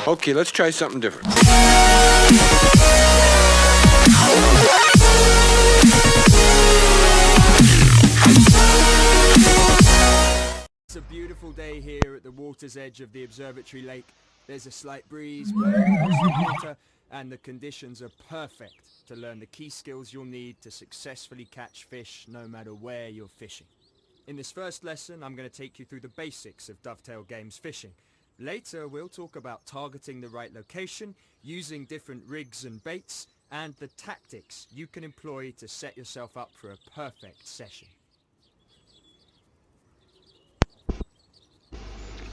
Okay, let's try something different. It's a beautiful day here at the water's edge of the observatory lake. There's a slight breeze blowing across the water, and the conditions are perfect to learn the key skills you'll need to successfully catch fish no matter where you're fishing. In this first lesson, I'm going to take you through the basics of Dovetail Games fishing. Later, we'll talk about targeting the right location, using different rigs and baits, and the tactics you can employ to set yourself up for a perfect session.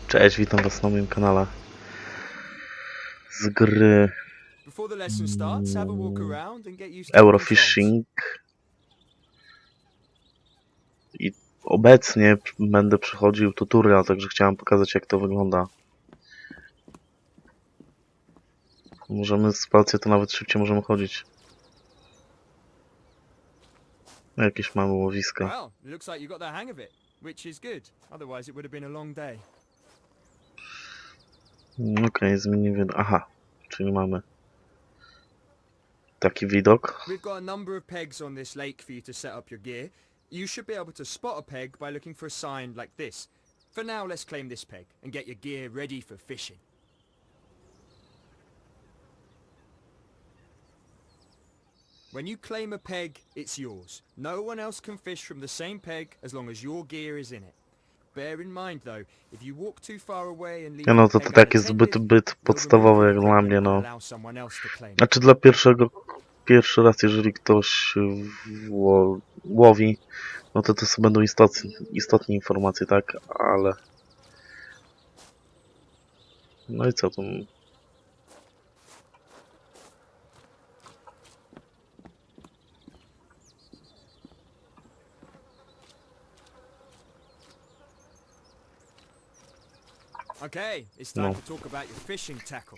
Cześć, witam was na moim kanale z gry Before the lesson starts, have a walk around and get used to the controls. Eurofishing i obecnie będę przechodził tutorial, także chciałem pokazać, jak to wygląda. Możemy z palcy to nawet szybciej możemy chodzić. Jakieś małe łowiska. Well, it looks like you got the hang of it, which is good. Otherwise it would have been a long day. Okej, zmienimy. Aha, czyli mamy taki widok. We've got a number of pegs on this lake for you to set up your gear. You should be able to spot a peg by looking for a sign like this. For now, let's claim this peg and get your gear ready for fishing. When you claim a peg, it's yours. No one else can fish from the same peg as long as your gear is in it. Bear in mind though, if you walk too far away and leave No the to peg takie zbyt unattended, podstawowe jak dla mnie, no. allow someone else to claim it. Znaczy dla pierwszy raz, jeżeli ktoś łowi, no to są będą istotne informacje, tak? Ale... No i co tu? Okay, it's time to talk about your fishing tackle.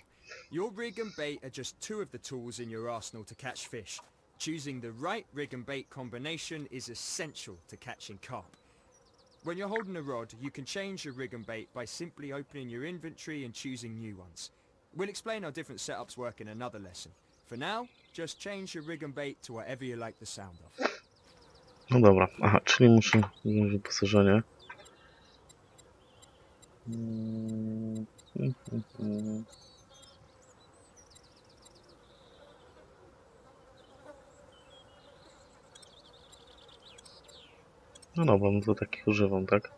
Your rig and bait are just two of the tools in your arsenal to catch fish. Choosing the right rig and bait combination is essential to catching carp. When you're holding a rod, you can change your rig and bait by simply opening your inventory and choosing new ones. We'll explain how different setups work in another lesson. For now, just change your rig and bait to whatever you like the sound of. No dobra, aha, czyli muszę wziąć wyposażenie. No dobra, no to takich używam, tak?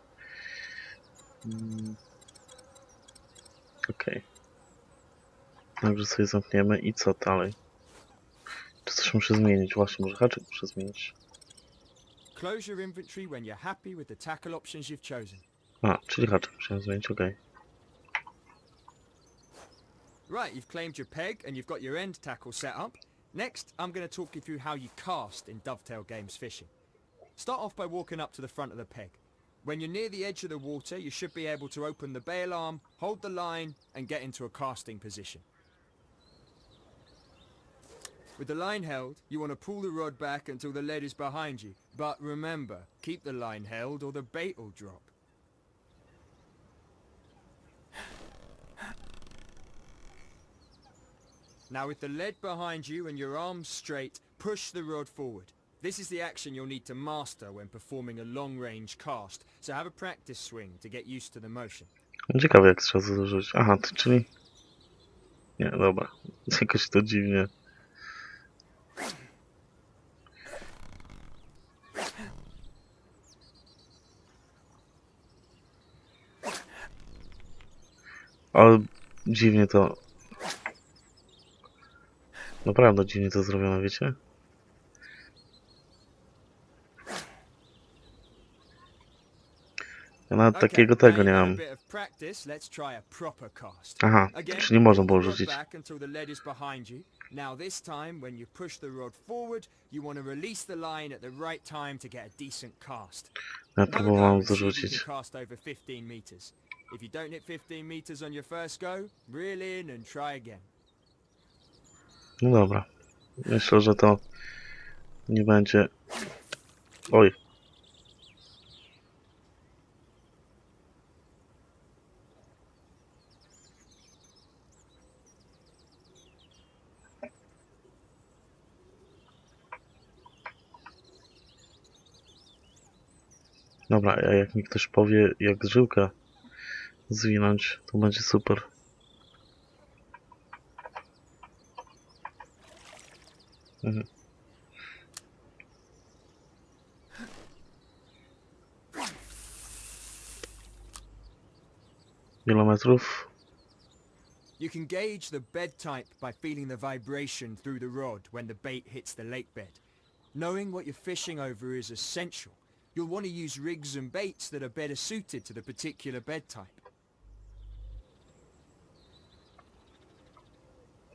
Okej. Także sobie zamkniemy i co dalej? Czy coś muszę zmienić? Właśnie, może haczyk muszę zmienić. Close your inventory when you're happy with the tackle options you've chosen. A, czyli haczyk musiałem zmienić, okej. Right, you've claimed your peg and you've got your end tackle set up. Next, I'm going to talk you through how you cast in Dovetail Games fishing. Start off by walking up to the front of the peg. When you're near the edge of the water, you should be able to open the bail arm, hold the line, and get into a casting position. With the line held, you want to pull the rod back until the lead is behind you. But remember, keep the line held or the bait will drop. Now with the lead behind you and your arms straight, push the rod forward. This is the action you'll need to master when performing a long-range cast, so have a practice swing to get used to the motion. Ciekawe jak trzeba założyć. Aha, to czyli... Nie, dobra. Jakoś to dziwnie. Ale dziwnie to... Naprawdę dziwnie to zrobione, wiecie? Ja nawet takiego tego nie mam. Aha, czyli można było rzucić. Now this time, when you push the rod forward, you want to release the line at the right time to get a decent cast. Ja próbowałem zarzucić. Cast over 15 meters. If you don't hit 15 meters on your first go, reel in and try again. No dobra. Myślę, że to nie będzie... Oj. Dobra, a jak mi ktoś powie, jak żyłkę zwinąć, to będzie super. Mhm. Ile metrów? You can gauge the bed type by feeling the vibration through the rod when the bait hits the lake bed. Knowing what you're fishing over is essential. You'll want to use rigs and baits that are better suited to the particular bed type.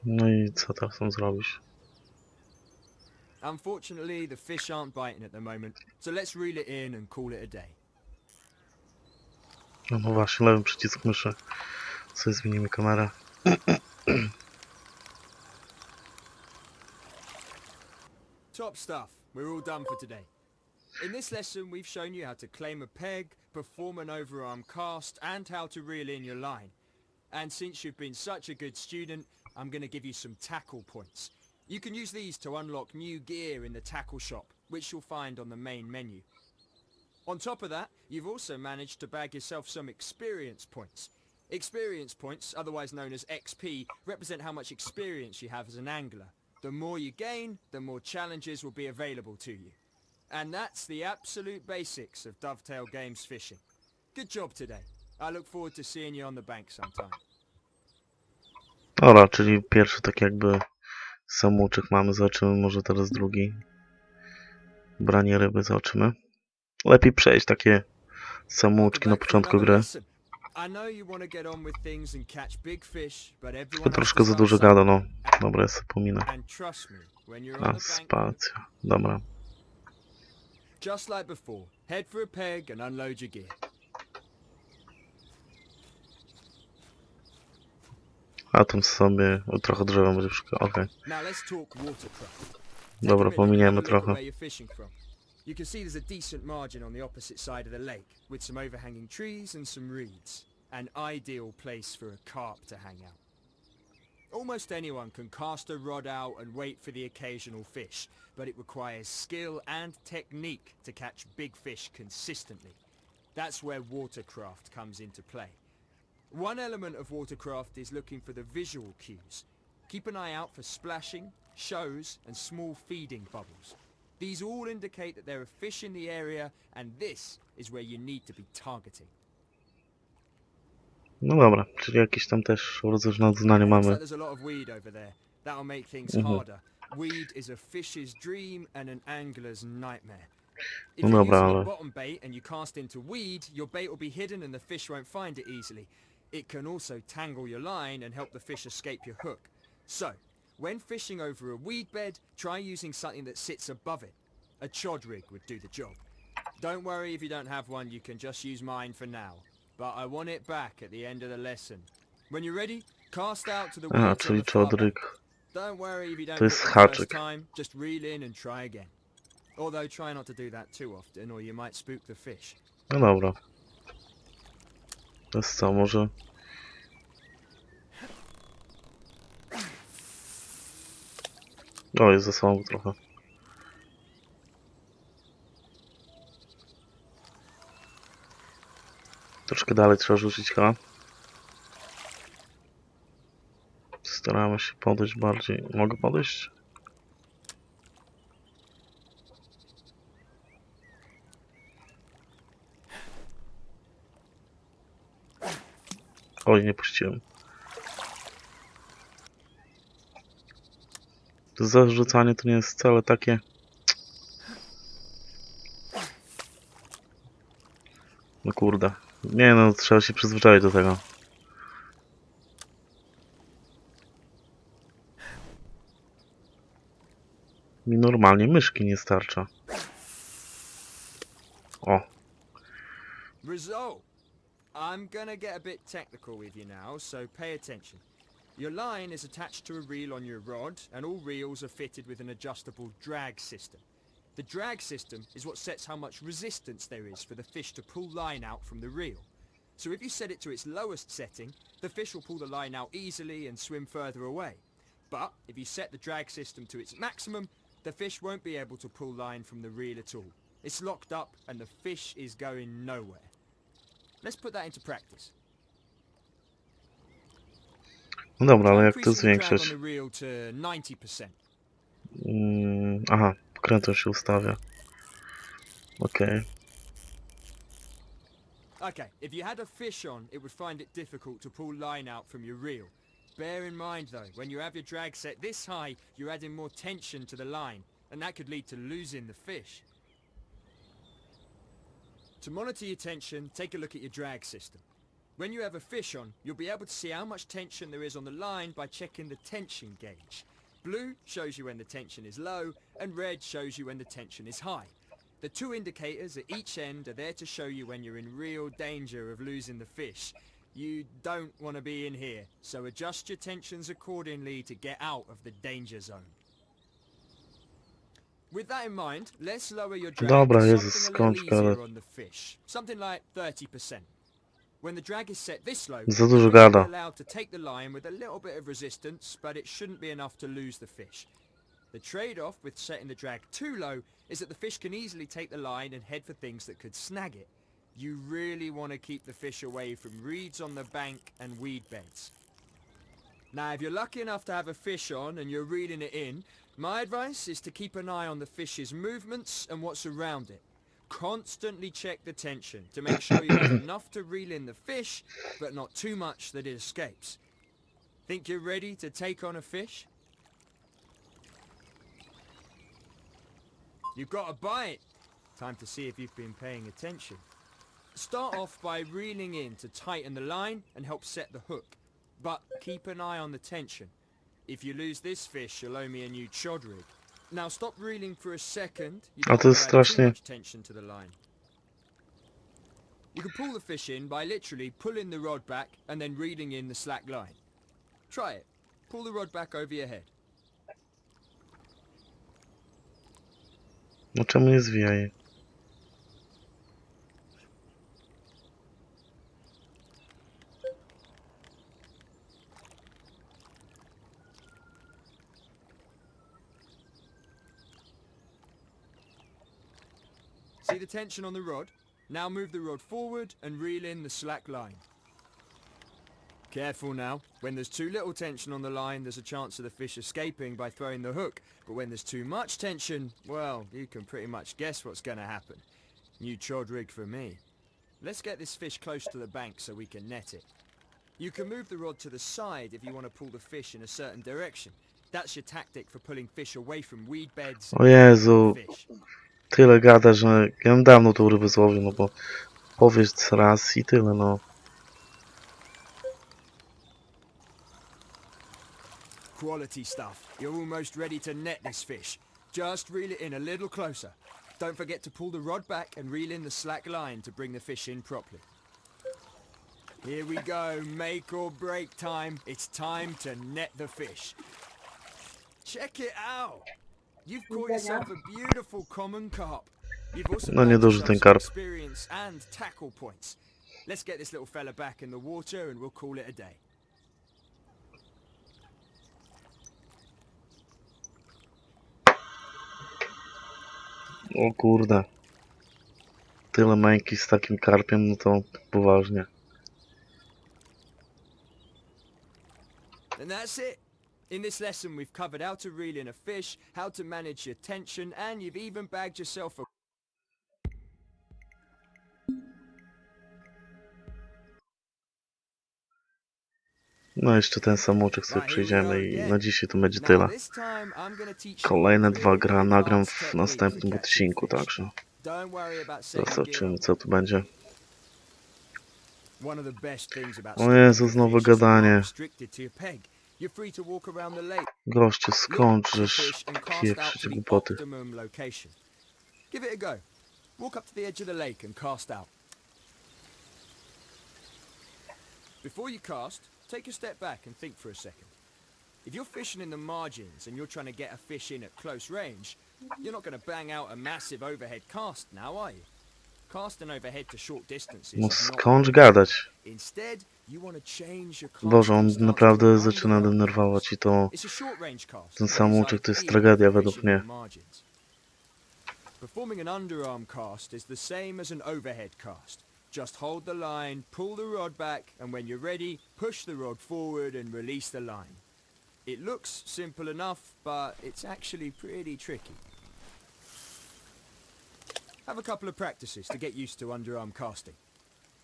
No i co teraz mam zrobić? Unfortunately, the fish aren't biting at the moment, so let's reel it in and call it a day. No właśnie, lewy przycisk myszy. Sobie zmienimy kamerę. Top stuff. We're all done for today. In this lesson, we've shown you how to claim a peg, perform an overarm cast, and how to reel in your line. And since you've been such a good student, I'm going to give you some tackle points. You can use these to unlock new gear in the tackle shop, which you'll find on the main menu. On top of that, you've also managed to bag yourself some experience points. Experience points, otherwise known as XP, represent how much experience you have as an angler. The more you gain, the more challenges will be available to you. And that's the absolute basics of Dovetail Games fishing. Good job today. I look forward to seeing you on the bank sometime. Dobra, czyli pierwszy tak jakby samouczek mamy. Zobaczymy może teraz drugi. Branie ryby zobaczymy. Lepiej przejść takie samouczki na początku gry. Tylko troszkę za dużo gada, no. Dobra, ja sobie pominę. A, spacja. Dobra. Just like before, head for a peg and unload your gear. A tam sobie trochę drzewa będzie wszystko. Okej. Now let's talk watercraft. Dobra, pominiemy trochę. You can see there's a decent margin on the opposite side of the lake, with some overhanging trees and some reeds. An ideal place for a carp to hang out. Almost anyone can cast a rod out and wait for the occasional fish, but it requires skill and technique to catch big fish consistently. That's where watercraft comes into play. One element of watercraft is looking for the visual cues. Keep an eye out for splashing, shows, and small feeding bubbles. These all indicate that there are fish in the area, and this is where you need to be targeting. No dobra, czyli jakieś tam też rozróżnione mamy. There's a lot of weed over there. That'll make things harder. Weed is a fish's dream and an angler's nightmare. If No you're dobra, using a ale bottom bait and you cast into weed, your bait will be hidden and the fish won't find it easily. It can also tangle your line and help the fish escape your hook. So, when fishing over a weed bed, try using something that sits above it. A chod rig would do the job. Don't worry if you don't have one, you can just use mine for now. But I want it back at the end of the lesson. When you're ready, cast out to the aha, weeds on czyli the far czodryk. bank. Don't worry if you don't To jest hook the first haczyk. time, just reel in and try again. Although try not to do that too often or you might spook the fish. No dobra. To jest co, może... O, jest za słabo trochę. Troszkę dalej trzeba rzucić chyba. Staramy się podejść bardziej. Mogę podejść? Oj, nie puściłem. To zarzucanie to nie jest wcale takie... No kurde. Nie no, trzeba się przyzwyczaić do tego. Mi normalnie myszki nie starcza. O. Result! I'm gonna get a bit technical with you now, so pay attention. Your line is attached to a reel on your rod, and all reels are fitted with an adjustable drag system. The drag system is what sets how much resistance there is for the fish to pull line out from the reel. So if you set it to its lowest setting, the fish will pull the line out easily and swim further away. But if you set the drag system to its maximum, the fish won't be able to pull line from the reel at all. It's locked up and the fish is going nowhere. Let's put that into practice. No dobra, ale jak to Increasing the drag on zwiększyć? the reel to 90%. Aha, prędkość się ustawia. Okej. Okay, if you had a fish on, it would find it difficult to pull line out from your reel. Bear in mind though, when you have your drag set this high, you're adding more tension to the line, and that could lead to losing the fish. To monitor your tension, take a look at your drag system. When you have a fish on, you'll be able to see how much tension there is on the line by checking the tension gauge. Blue shows you when the tension is low, and red shows you when the tension is high. The two indicators at each end are there to show you when you're in real danger of losing the fish. You don't want to be in here, so adjust your tensions accordingly to get out of the danger zone. With that in mind, let's lower your drag Dobra, to Jezus, something a little skądś, ale easier on the fish. Something like 30%. When the drag is set this low, za the dużo fish will be gada. allowed to take the line with a little bit of resistance, but it shouldn't be enough to lose the fish. The trade-off with setting the drag too low is that the fish can easily take the line and head for things that could snag it. You really want to keep the fish away from reeds on the bank and weed beds. Now, if you're lucky enough to have a fish on and you're reeling it in, my advice is to keep an eye on the fish's movements and what's around it. Constantly check the tension to make sure you have enough to reel in the fish, but not too much that it escapes. Think you're ready to take on a fish? You've got a bite! Time to see if you've been paying attention. Start off by reeling in to tighten the line and help set the hook. But keep an eye on the tension. If you lose this fish, you'll owe me a new chod rig. Now stop reeling for a second. You A don't to jest want to add too strasznie... much tension to the line. You can pull the fish in by literally pulling the rod back and then reeling in the slack line. Try it. Pull the rod back over your head. No czemu nie zwijaj? See the tension on the rod? Now move the rod forward and reel in the slack line. Careful now. When there's too little tension on the line, there's a chance of the fish escaping by throwing the hook. But when there's too much tension, well, you can pretty much guess what's going to happen. New chod rig for me. Let's get this fish close to the bank so we can net it. You can move the rod to the side if you want to pull the fish in a certain direction. That's your tactic for pulling fish away from weed beds. O Jezu, Fish. tyle gada, że ja bym dawno tą rybę złowił, no bo powiesz raz i tyle, no. Quality stuff. You're almost ready to net this fish. Just reel it in a little closer. Don't forget to pull the rod back and reel in the slack line to bring the fish in properly. Here we go, make or break time. It's time to net the fish. Check it out. You've caught yourself a beautiful common carp. You've also No bagged nieduży yourself ten some karp. experience and tackle points. Let's get this little fella back in the water and we'll call it a day. O kurde. Tyle męki z takim karpiem, no to poważnie. And that's it. In this lesson we've covered how to reel in a fish, how to manage your tension, and you've even bagged yourself a... No jeszcze ten samouczek sobie Right, here we przejdziemy go i again. na dzisiaj to będzie Now tyle. this time I'm gonna teach you Kolejne a dwa real nagram advanced w technique następnym for catching odcinku, fish. także Don't worry about setting gear zobaczymy up. co tu będzie. One of the best things about O stripping Jezu, for znowu fish is you're not gadanie. restricted to your peg. You're free to walk around the lake, Goście, look skąd at the żeś fish and cast out pieprzyć to the głupoty? optimum location. Give it a go. Walk up to the edge of the lake and cast out. Before you cast, take a step back and think for a second. If you're fishing in the margins and you're trying to get a fish in at close range, you're not going to bang out a massive overhead cast now, are you? Casting overhead to short distances No is not skądś good. gadać? Instead, you want to change your Boże, on casting stance to naprawdę an zaczyna underwater denerwować i to It's a short range cast, ten but it's samouczek to jest ideal tragedia for według fishing in mnie. the margins. Performing an underarm cast is the same as an overhead cast. Just hold the line, pull the rod back, and when you're ready, push the rod forward and release the line. It looks simple enough, but it's actually pretty tricky. Have a couple of practices to get used to underarm casting.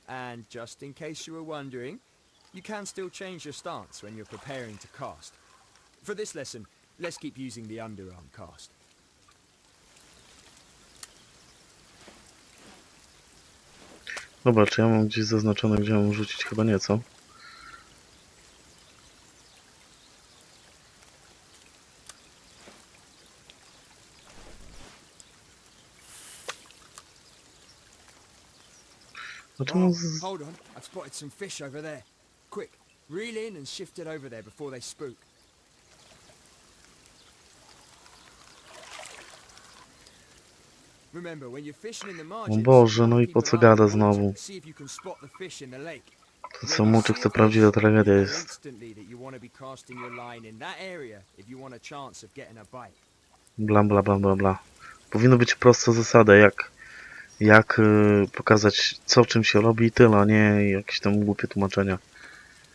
And just in case you were wondering, you can still change your stance when you're preparing to cast. For this lesson, let's keep using the underarm cast. Dobra, czy ja mam gdzieś zaznaczone, gdzie mam rzucić? Chyba nie, co? Znaczy, no, Hold on, I've spotted some fish over there. Quick, reel in and shift it over there before they spook. Remember, when you're fishing in the O margins, Boże, no i keep po an co eye on gada the water, znowu? see if you can spot the fish in the lake. To When you Samouczek see to a prawdziwa fish, tragedia you know jest. instantly that you want to be casting your line in that area if you want a chance of getting a bite. Bla bla bla bla bla. Powinno być prosta zasada, jak pokazać, co czym się robi i tyle, a nie jakieś tam głupie tłumaczenia.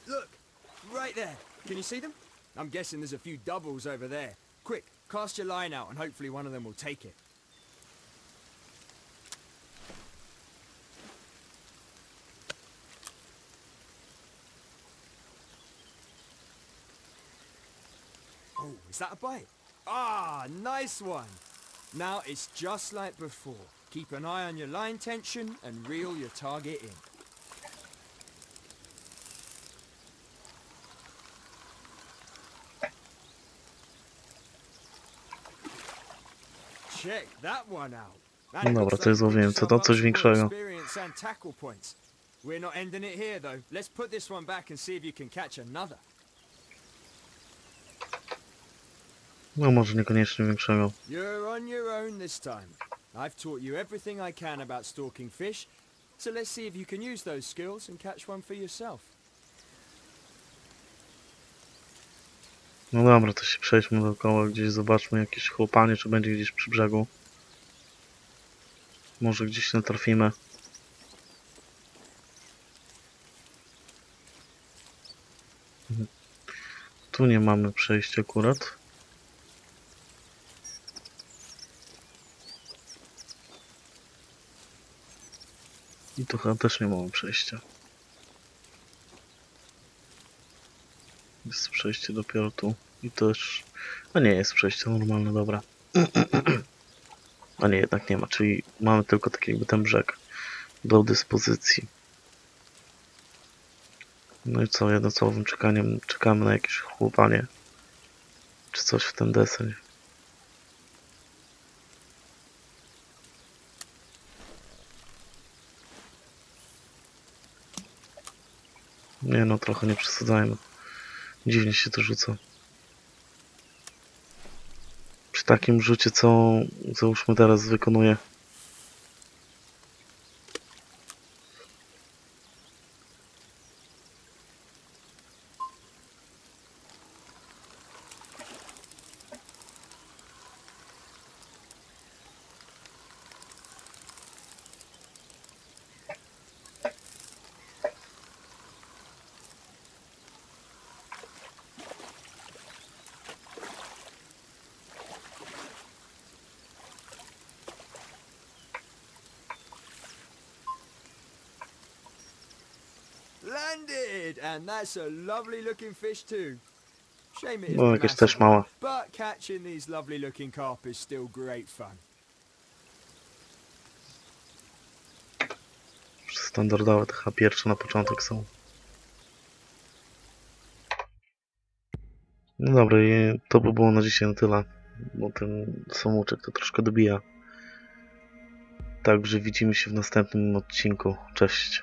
Look, right there. Can you see them? I'm guessing there's a few doubles over there. Quick, cast your line out and hopefully one of them will take it. Oh, is that a bite? Ah, nice one. Now it's just like before. Keep an eye on your line tension and reel your target in. Check that one out. No That dobra, looks coś like złowiłem. Co to? Coś większego. experience and tackle points. We're not ending it here though. Let's put this one back and see if you can catch another. No może niekoniecznie większego. You're on your own this time. I've taught you everything I can about stalking fish, so let's see if you can use those skills and catch one for yourself. No dobra, to się przejdźmy dookoła, gdzieś zobaczmy jakieś chłopanie, czy będzie gdzieś przy brzegu. Może gdzieś natrafimy. Tu nie mamy przejścia akurat. I tu chyba też nie mamy przejścia. Jest przejście dopiero tu. I też... A nie, jest przejście normalne, dobra. A nie, jednak nie ma, czyli mamy tylko tak jakby ten brzeg do dyspozycji. No i co, jednocałowym czekaniem czekamy na jakieś chłopanie. Czy coś w ten deseń. Nie no, trochę nie przesadzajmy. Dziwnie się to rzuca. Przy takim rzucie, co załóżmy teraz wykonuję. Landed! And that's a lovely looking fish too. Shame it No, isn't jakieś massive, też małe. but catching these lovely looking carp is still great fun. Standardowe te chyba pierwsze na początek są. No dobra, i to by było na dzisiaj na tyle. Bo ten samouczek to troszkę dobija. Także widzimy się w następnym odcinku. Cześć.